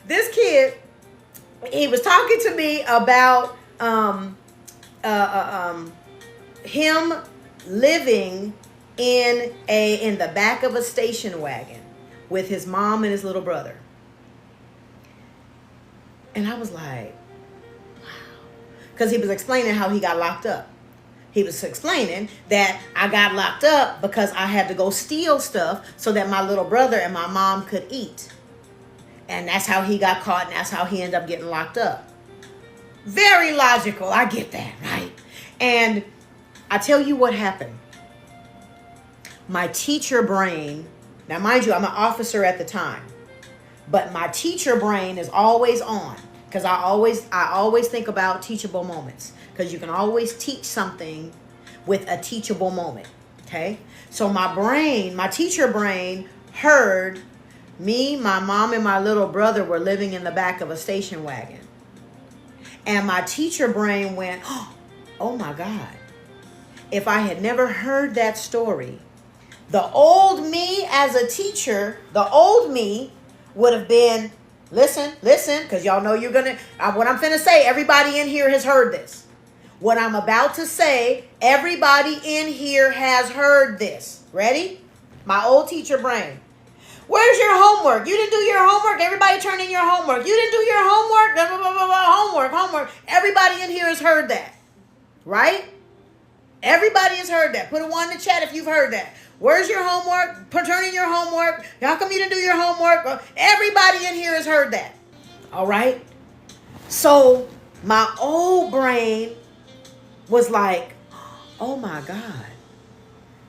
This kid, he was talking to me about him living in the back of a station wagon with his mom and his little brother. And I was like, wow. Because he was explaining how he got locked up. He was explaining that I got locked up because I had to go steal stuff so that my little brother and my mom could eat. And that's how he got caught, and that's how he ended up getting locked up. Very logical. I get that, right? And I tell you what happened. My teacher brain, now mind you, I'm an officer at the time, but my teacher brain is always on, because I always think about teachable moments, because you can always teach something with a teachable moment. Okay, so my teacher brain heard me, my mom, and my little brother were living in the back of a station wagon, and my teacher brain went, oh my God, if I had never heard that story, the old me as a teacher, the old me would have been, listen, because y'all know you're going to, what I'm finna say, everybody in here has heard this. What I'm about to say, everybody in here has heard this. Ready? My old teacher brain. Where's your homework? You didn't do your homework? Everybody turn in your homework. You didn't do your homework? Blah, blah, blah, blah, blah. Homework. Everybody in here has heard that. Right? Everybody has heard that. Put a 1 in the chat if you've heard that. Where's your homework? Turn in your homework. How come you didn't do your homework? Everybody in here has heard that. All right? So my old brain was like, oh my God.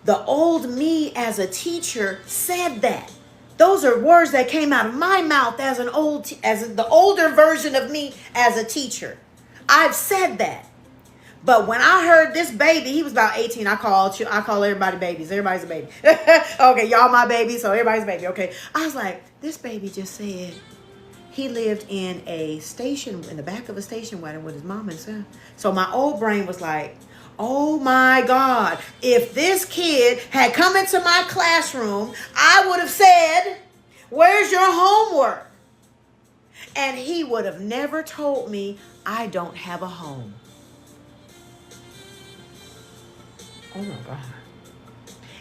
The old me as a teacher said that. Those are words that came out of my mouth as the older version of me as a teacher. I've said that. But when I heard this baby, he was about 18. I call everybody babies. Everybody's a baby. Okay, y'all my baby, so everybody's a baby. Okay. I was like, this baby just said he lived in the back of a station wagon with his mom and son. So my old brain was like, oh my God, if this kid had come into my classroom, I would have said, where's your homework? And he would have never told me I don't have a home. Oh my God.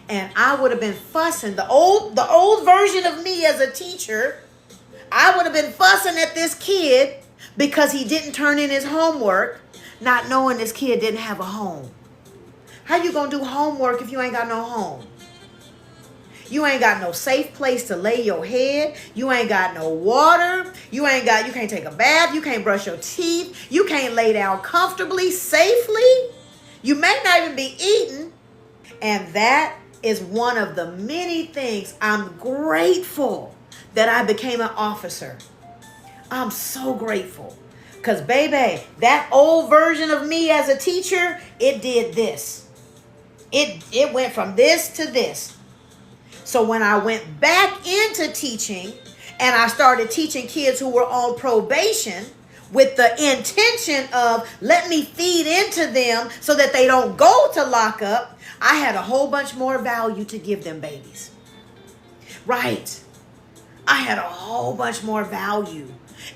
And I would have been fussing. The old version of me as a teacher, I would have been fussing at this kid because he didn't turn in his homework, not knowing this kid didn't have a home. How you gonna do homework if you ain't got no home? You ain't got no safe place to lay your head. You ain't got no water. You can't take a bath. You can't brush your teeth. You can't lay down comfortably, safely. You may not even be eating. And that is one of the many things I'm grateful that I became an officer. I'm so grateful. Because, baby, that old version of me as a teacher, it did this. It went from this to this. So when I went back into teaching and I started teaching kids who were on probation, with the intention of let me feed into them so that they don't go to lockup, I had a whole bunch more value to give them babies. Right. I had a whole bunch more value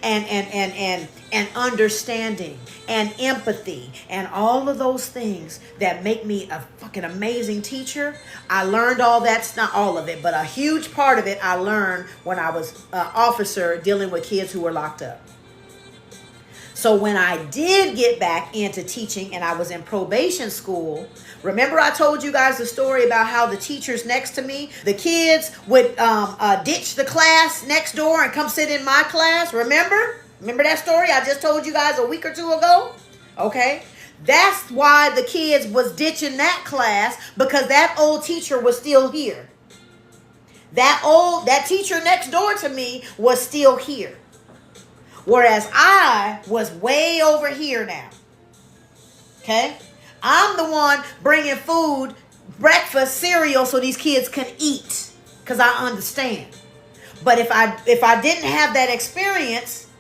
and understanding and empathy and all of those things that make me a fucking amazing teacher. I learned all that, not all of it, but a huge part of it I learned when I was an officer dealing with kids who were locked up. So when I did get back into teaching and I was in probation school, remember I told you guys the story about how the teachers next to me, the kids would ditch the class next door and come sit in my class. Remember? Remember that story I just told you guys a week or two ago? Okay. That's why the kids was ditching that class, because that old teacher was still here. That teacher next door to me was still here. Whereas I was way over here now. Okay? I'm the one bringing food, breakfast, cereal so these kids can eat. Because I understand. But if I didn't have that experience,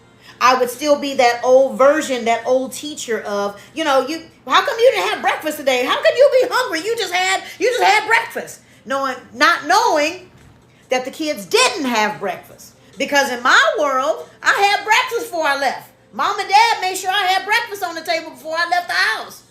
I would still be that old version, that old teacher of, how come you didn't have breakfast today? How can you be hungry? You just had breakfast. Not knowing that the kids didn't have breakfast. Because in my world, I had breakfast before I left. Mom and Dad made sure I had breakfast on the table before I left the house.